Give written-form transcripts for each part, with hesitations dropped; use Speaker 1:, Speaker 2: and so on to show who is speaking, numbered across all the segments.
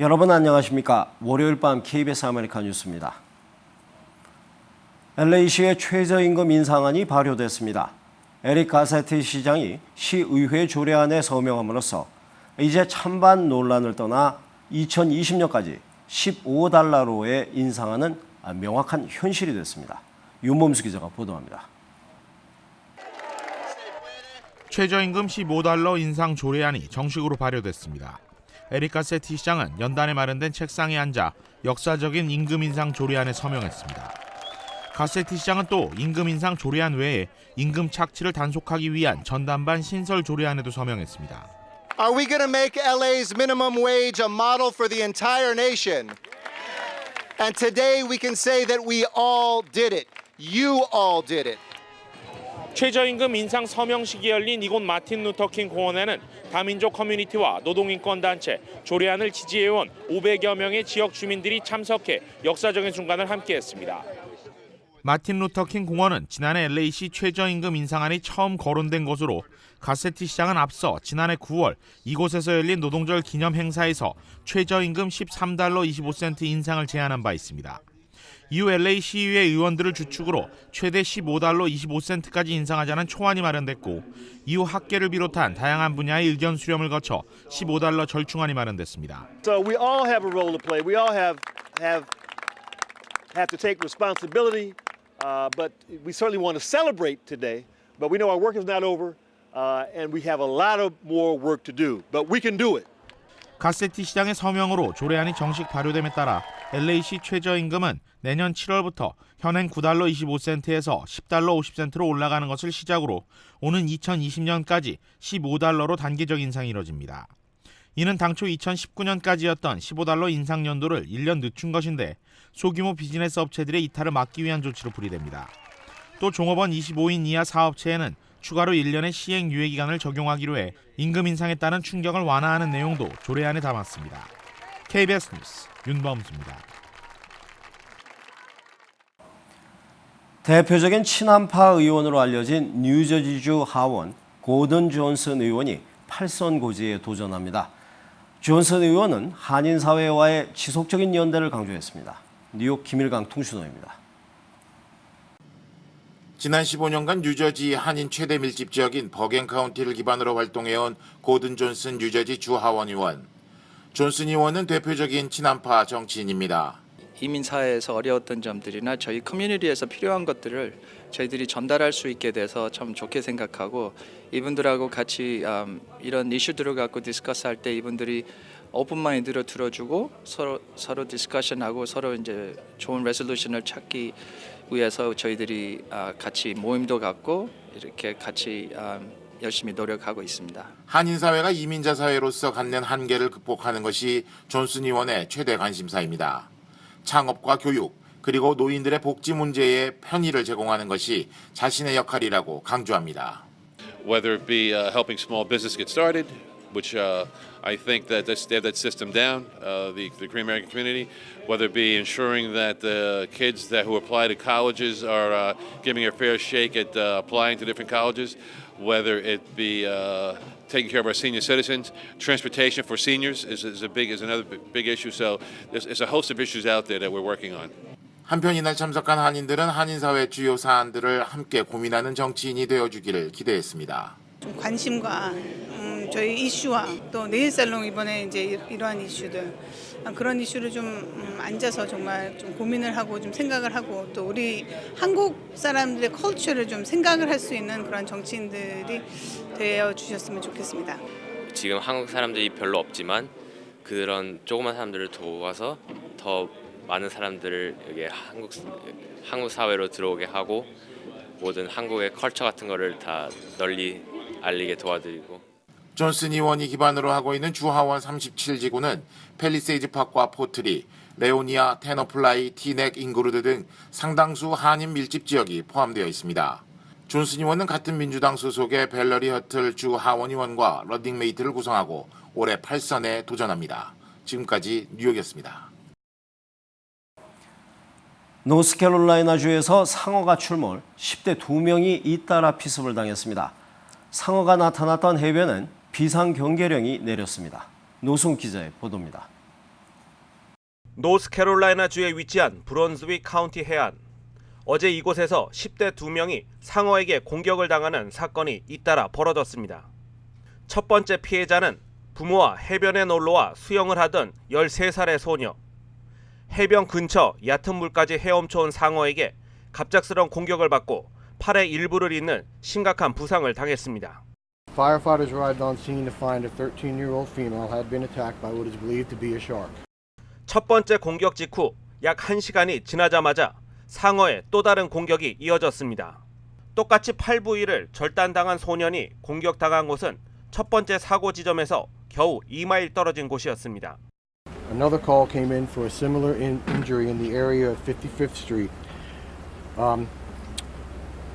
Speaker 1: 여러분 안녕하십니까? 월요일 밤 KBS 아메리카 뉴스입니다. LA시의 최저임금 인상안이 발효됐습니다. 에릭 가세티 시장이 시의회 조례안에 서명함으로써 이제 찬반 논란을 떠나 2020년까지 15달러로의 인상안은 명확한 현실이 됐습니다. 윤범수 기자가 보도합니다.
Speaker 2: 최저임금 15달러 인상 조례안이 정식으로 발효됐습니다. 에릭 가세티 시장은 연단에 마련된 책상에 앉아 역사적인 임금 인상 조례안에 서명했습니다. 가세티 시장은 또 임금 인상 조례안 외에 임금 착취를 단속하기 위한 전담반 신설 조례안에도 서명했습니다.
Speaker 3: Are we going to make LA's minimum wage a model for the entire nation? And today we can say that we all did it. You all did it.
Speaker 2: 최저임금 인상 서명식이 열린 이곳 마틴 루터킹 공원에는 다민족 커뮤니티와 노동인권단체, 조례안을 지지해온 500여 명의 지역 주민들이 참석해 역사적인 순간을 함께했습니다. 마틴 루터킹 공원은 지난해 LA시 최저임금 인상안이 처음 거론된 곳으로 가세티 시장은 앞서 지난해 9월 이곳에서 열린 노동절 기념 행사에서 최저임금 13달러 25센트 인상을 제안한 바 있습니다. 이후 LA 시의회 의원들을 주축으로 최대 15달러 25센트까지 인상하자는 초안이 마련됐고 이후 학계를 비롯한 다양한 분야의 의견 수렴을 거쳐 15달러 절충안이 마련됐습니다.
Speaker 4: So we all have a role to play. We all have to take responsibility, but we certainly want to celebrate today. But we know our work is not over, and we have a lot of more work to do. But we can do it.
Speaker 2: 가세티 시장의 서명으로 조례안이 정식 발효됨에 따라 LA시 최저임금은 내년 7월부터 현행 9달러 25센트에서 10달러 50센트로 올라가는 것을 시작으로 오는 2020년까지 15달러로 단계적 인상이 이뤄집니다. 이는 당초 2019년까지였던 15달러 인상 연도를 1년 늦춘 것인데 소규모 비즈니스 업체들의 이탈을 막기 위한 조치로 풀이됩니다. 또 종업원 25인 이하 사업체에는 추가로 1년의 시행 유예기간을 적용하기로 해 임금 인상에 따른 충격을 완화하는 내용도 조례안에 담았습니다. KBS 뉴스 윤범수입니다.
Speaker 1: 대표적인 친한파 의원으로 알려진 뉴저지주 하원 고든 존슨 의원이 8선 고지에 도전합니다. 존슨 의원은 한인 사회와의 지속적인 연대를 강조했습니다. 뉴욕 김일강 통신원입니다.
Speaker 5: 지난 15년간 뉴저지 한인 최대 밀집 지역인 버겐 카운티를 기반으로 활동해온 고든 존슨 뉴저지 주 하원 의원. 존슨 의원은 대표적인 친한파 정치인입니다.
Speaker 6: 이민 사회에서 어려웠던 점들이나 저희 커뮤니티에서 필요한 것들을 저희들이 전달할 수 있게 돼서 참 좋게 생각하고 이분들하고 같이 이런 이슈들을 갖고 디스커스할 때 이분들이 오픈 마인드로 들어주고 서로 디스커션하고 서로 이제 좋은 레솔루션을 찾기 위해서 저희들이 같이 모임도 갖고 이렇게 같이 열심히 노력하고 있습니다.
Speaker 5: 한인 사회가 이민자 사회로서 갖는 한계를 극복하는 것이 존슨 의원의 최대 관심사입니다. 창업과 교육, 그리고 노인들의 복지 문제에 편의를 제공하는 것이 자신의 역할이라고 강조합니다.
Speaker 7: Whether it be helping small business get started, which I think that they have that system down, the Korean American community, whether it be ensuring that the kids who apply to colleges are giving a fair shake at applying to different colleges, whether it be taking care of our senior citizens, transportation for seniors is another big issue. So there's a host of issues out there that we're working on.
Speaker 5: 한편 이날 참석한 한인들은 한인사회 주요 사안들을 함께 고민하는 정치인이 되어주기를 기대했습니다.
Speaker 8: 좀 관심과 저희 이슈와 또 네일 살롱 이번에 이제 이러한 이슈들 그런 이슈를 좀 앉아서 정말 좀 고민을 하고 좀 생각을 하고 또 우리 한국 사람들의 컬처를 좀 생각을 할 수 있는 그런 정치인들이 되어 주셨으면 좋겠습니다.
Speaker 9: 지금 한국 사람들이 별로 없지만 그런 조그만 사람들을 도와서 더 많은 사람들을 여기 한국 사회로 들어오게 하고 모든 한국의 컬처 같은 거를 다 널리 알리게 도와드리고.
Speaker 5: 존슨 의원이 기반으로 하고 있는 주하원 37지구는 팰리세이즈 파크와 포트리, 레오니아, 테너플라이, 티넥, 잉그루드 등 상당수 한인 밀집 지역이 포함되어 있습니다. 존슨 의원은 같은 민주당 소속의 벨러리 허틀 주 하원 의원과 러닝메이트를 구성하고 올해 8선에 도전합니다. 지금까지 뉴욕이었습니다.
Speaker 1: 노스캐롤라이나주에서 상어가 출몰, 10대 2명이 잇따라 피습을 당했습니다. 상어가 나타났던 해변은 비상경계령이 내렸습니다. 노승 기자의 보도입니다.
Speaker 2: 노스캐롤라이나주에 위치한 브론즈윅 카운티 해안. 어제 이곳에서 10대 2명이 상어에게 공격을 당하는 사건이 잇따라 벌어졌습니다. 첫 번째 피해자는 부모와 해변에 놀러와 수영을 하던 13살의 소녀. 해변 근처 얕은 물까지 헤엄쳐온 상어에게 갑작스런 공격을 받고 팔의 일부를 잇는 심각한 부상을 당했습니다.
Speaker 10: Firefighters arrived on scene to find a 13-year-old female had been attacked by what is believed to be a shark.
Speaker 2: 첫 번째 공격 직후 약 1시간이 지나자마자 상어의 또 다른 공격이 이어졌습니다. 똑같이 팔 부위를 절단당한 소년이 공격당한 곳은 첫 번째 사고 지점에서 겨우 2마일 떨어진 곳이었습니다.
Speaker 10: Another call came in for a similar injury in the area of 55th Street.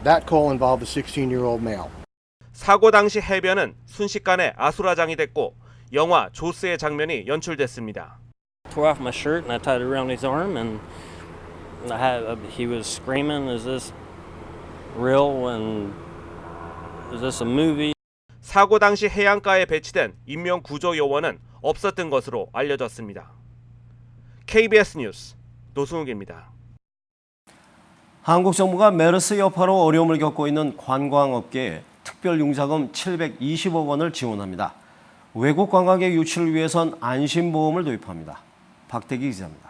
Speaker 10: That call involved a 16-year-old male.
Speaker 2: 사고 당시 해변은 순식간에 아수라장이 됐고 영화 조스의 장면이 연출됐습니다.
Speaker 11: Tore off my shirt and I tied it around his arm and he was screaming, "Is this real? And is this a movie?"
Speaker 2: 사고 당시 해안가에 배치된 인명 구조 요원은 없었던 것으로 알려졌습니다. KBS 뉴스 노승욱입니다.
Speaker 1: 한국 정부가 메르스 여파로 어려움을 겪고 있는 관광업계에 특별융자금 720억 원을 지원합니다. 외국 관광객 유치를 위해선 안심보험을 도입합니다. 박대기 기자입니다.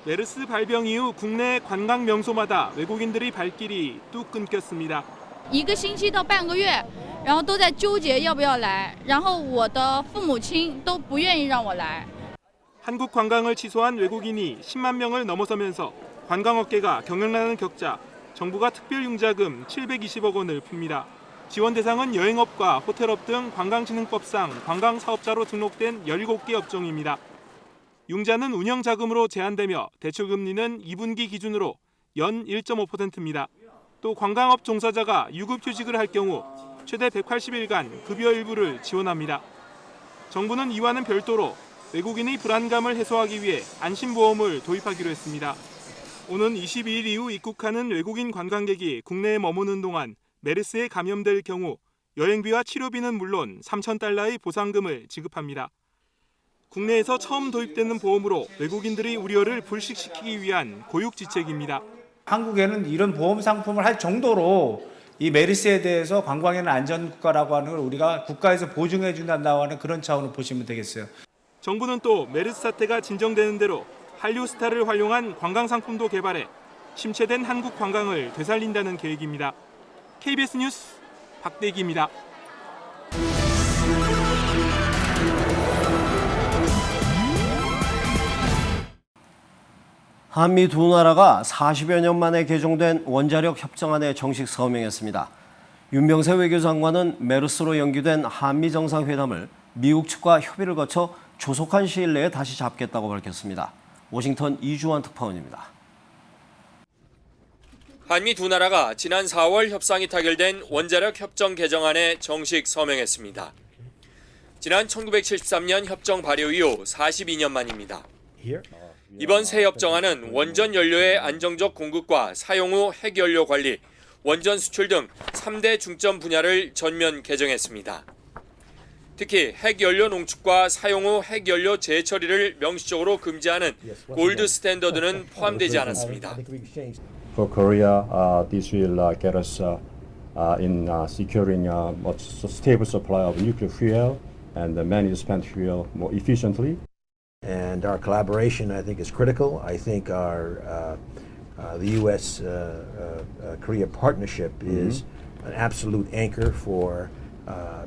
Speaker 2: 메르스 발병 이후 국내 관광 명소마다 외국인들이 발길이 뚝 끊겼습니다.
Speaker 12: 1个星期到半个月，然后都在纠结要不要来，然后我的父母亲都不愿意让我来。
Speaker 2: 한국 관광을 취소한 외국인이 10만 명을 넘어서면서 관광업계가 경영나는 격자, 정부가 특별융자금 720억 원을 풉니다. 지원 대상은 여행업과 호텔업 등 관광진흥법상 관광사업자로 등록된 17개 업종입니다. 융자는 운영자금으로 제한되며 대출금리는 2분기 기준으로 연 1.5%입니다. 또 관광업 종사자가 유급휴직을 할 경우 최대 180일간 급여 일부를 지원합니다. 정부는 이와는 별도로 외국인의 불안감을 해소하기 위해 안심보험을 도입하기로 했습니다. 오는 22일 이후 입국하는 외국인 관광객이 국내에 머무는 동안 메르스에 감염될 경우 여행비와 치료비는 물론 3,000달러의 보상금을 지급합니다. 국내에서 처음 도입되는 보험으로 외국인들의 우려를 불식시키기 위한 고육지책입니다.
Speaker 13: 한국에는 이런 보험 상품을 할 정도로 이 메르스에 대해서 관광에는 안전국가라고 하는 걸 우리가 국가에서 보증해 준다고 하는 그런 차원으로 보시면 되겠어요.
Speaker 2: 정부는 또 메르스 사태가 진정되는 대로 한류 스타를 활용한 관광 상품도 개발해 침체된 한국 관광을 되살린다는 계획입니다. KBS 뉴스 박대기입니다.
Speaker 1: 한미 두 나라가 40여 년 만에 개정된 원자력 협정안에 정식 서명했습니다. 윤병세 외교장관은 메르스로 연기된 한미 정상회담을 미국 측과 협의를 거쳐 조속한 시일 내에 다시 잡겠다고 밝혔습니다. 워싱턴 이주환 특파원입니다.
Speaker 14: 한미 두 나라가 지난 4월 협상이 타결된 원자력 협정 개정안에 정식 서명했습니다. 지난 1973년 협정 발효 이후 42년 만입니다. 이번 새 협정안은 원전 연료의 안정적 공급과 사용 후 핵연료 관리, 원전 수출 등 3대 중점 분야를 전면 개정했습니다. 특히 핵연료 농축과 사용 후 핵연료 재처리를 명시적으로 금지하는 골드 스탠더드는 포함되지 않았습니다.
Speaker 15: For Korea, this will get us in securing a stable supply of nuclear fuel and manage spent fuel more efficiently.
Speaker 16: And our collaboration, I think, is critical. I think our the U.S.-Korea partnership is an absolute anchor for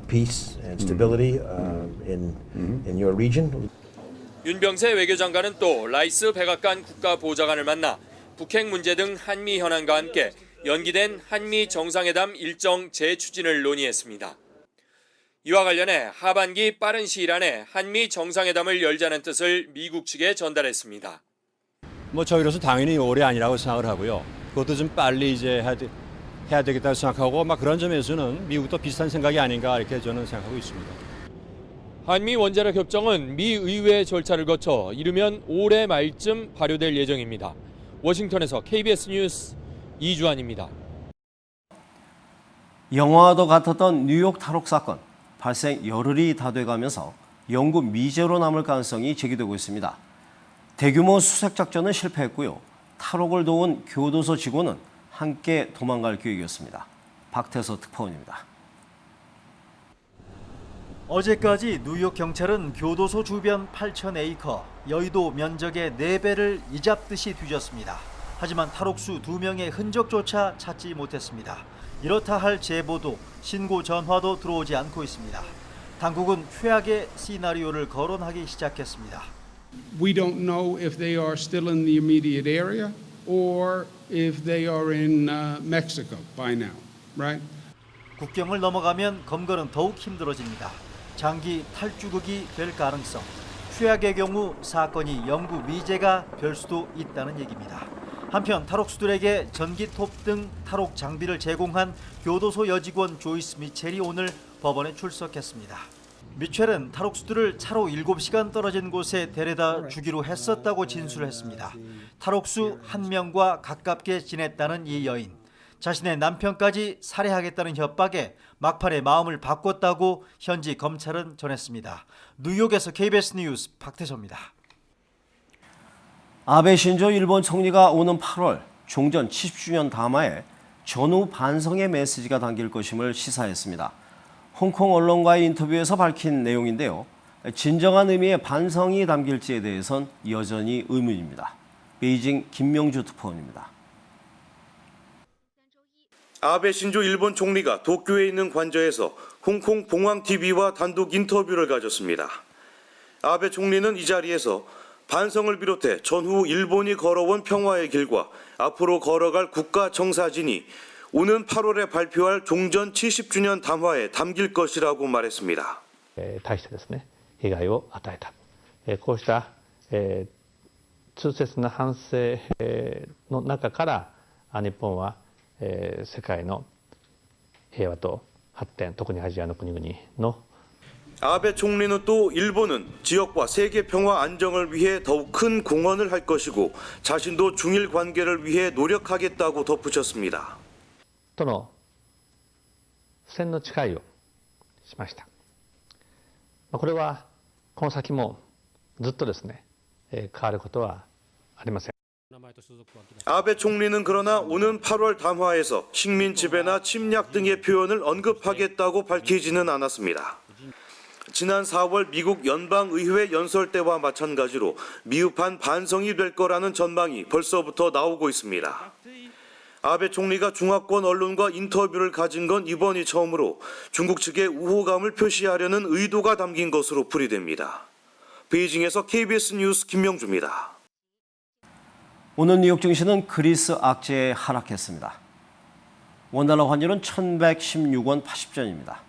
Speaker 16: peace and stability in your region.
Speaker 14: 윤병세 외교장관은 또 라이스 백악관 국가보좌관을 만나 북핵 문제 등 한미 현안과 함께 연기된 한미 정상회담 일정 재추진을 논의했습니다. 이와 관련해 하반기 빠른 시일 안에 한미 정상회담을 열자는 뜻을 미국 측에 전달했습니다.
Speaker 17: 저희로서 당연히 올해 아니라고 생각을 하고요. 그것도 좀 빨리 이제 해야 되겠다고 생각하고 그런 점에서는 미국도 비슷한 생각이 아닌가 이렇게 저는 생각하고 있습니다.
Speaker 14: 한미 원자력 협정은 미 의회 절차를 거쳐 이르면 올해 말쯤 발효될 예정입니다. 워싱턴에서 KBS 뉴스 이주환입니다.
Speaker 1: 영화와도 같았던 뉴욕 탈옥 사건 발생 열흘이 다 돼가면서 영구 미제로 남을 가능성이 제기되고 있습니다. 대규모 수색 작전은 실패했고요. 탈옥을 도운 교도소 직원은 함께 도망갈 계획이었습니다. 박태서 특파원입니다.
Speaker 18: 어제까지 뉴욕 경찰은 교도소 주변 8,000에이커, 여의도 면적의 4배를 이잡듯이 뒤졌습니다. 하지만 탈옥수 2명의 흔적조차 찾지 못했습니다. 이렇다 할 제보도 신고 전화도 들어오지 않고 있습니다. 당국은 최악의 시나리오를 거론하기 시작했습니다.
Speaker 19: We don't know if they are still in the immediate area or if they are in Mexico by now, right?
Speaker 18: 국경을 넘어가면 검거는 더욱 힘들어집니다. 장기 탈주국이 될 가능성, 최악의 경우 사건이 영구 미제가 될 수도 있다는 얘기입니다. 한편 탈옥수들에게 전기톱 등 탈옥 장비를 제공한 교도소 여직원 조이스 미첼이 오늘 법원에 출석했습니다. 미첼은 탈옥수들을 차로 7시간 떨어진 곳에 데려다 주기로 했었다고 진술했습니다. 탈옥수 1명과 가깝게 지냈다는 이 여인. 자신의 남편까지 살해하겠다는 협박에 막판에 마음을 바꿨다고 현지 검찰은 전했습니다. 뉴욕에서 KBS 뉴스 박태서입니다.
Speaker 1: 아베 신조 일본 총리가 오는 8월 종전 70주년 담화에 전후 반성의 메시지가 담길 것임을 시사했습니다. 홍콩 언론과의 인터뷰에서 밝힌 내용인데요. 진정한 의미의 반성이 담길지에 대해선 여전히 의문입니다. 베이징 김명주 특파원입니다.
Speaker 20: 아베 신조 일본 총리가 도쿄에 있는 관저에서 홍콩 봉황TV와 단독 인터뷰를 가졌습니다. 아베 총리는 이 자리에서 반성을 비롯해 전후 일본이 걸어온 평화의 길과 앞으로 걸어갈 국가 정사진이 오는 8월에 발표할 종전 70주년 담화에 담길 것이라고 말했습니다.
Speaker 21: 対してですね、被害を与えた。こうした痛切な反省の中から日本は世界の平和と発展、特にアジアの国々の
Speaker 20: 아베 총리는 또 일본은 지역과 세계 평화 안정을 위해 더욱 큰 공헌을 할 것이고 자신도 중일 관계를 위해 노력하겠다고 덧붙였습니다.
Speaker 21: との線の誓いをしました。これはこの先もずっとですね、変わることはありません。
Speaker 20: 아베 총리는 그러나 오는 8월 담화에서 식민 지배나 침략 등의 표현을 언급하겠다고 밝히지는 않았습니다. 지난 4월 미국 연방의회 연설 때와 마찬가지로 미흡한 반성이 될 거라는 전망이 벌써부터 나오고 있습니다. 아베 총리가 중화권 언론과 인터뷰를 가진 건 이번이 처음으로 중국 측에 우호감을 표시하려는 의도가 담긴 것으로 풀이됩니다. 베이징에서 KBS 뉴스 김명주입니다.
Speaker 1: 오늘 뉴욕 증시는 그리스 악재에 하락했습니다. 원달러 환율은 1,116원 80전입니다.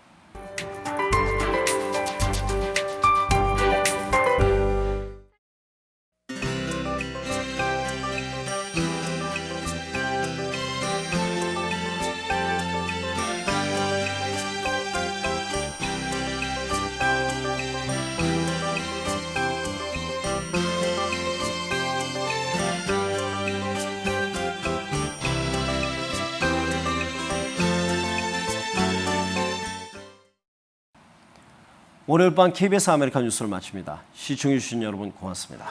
Speaker 1: 월요일 밤 KBS 아메리카 뉴스를 마칩니다. 시청해주신 여러분 고맙습니다.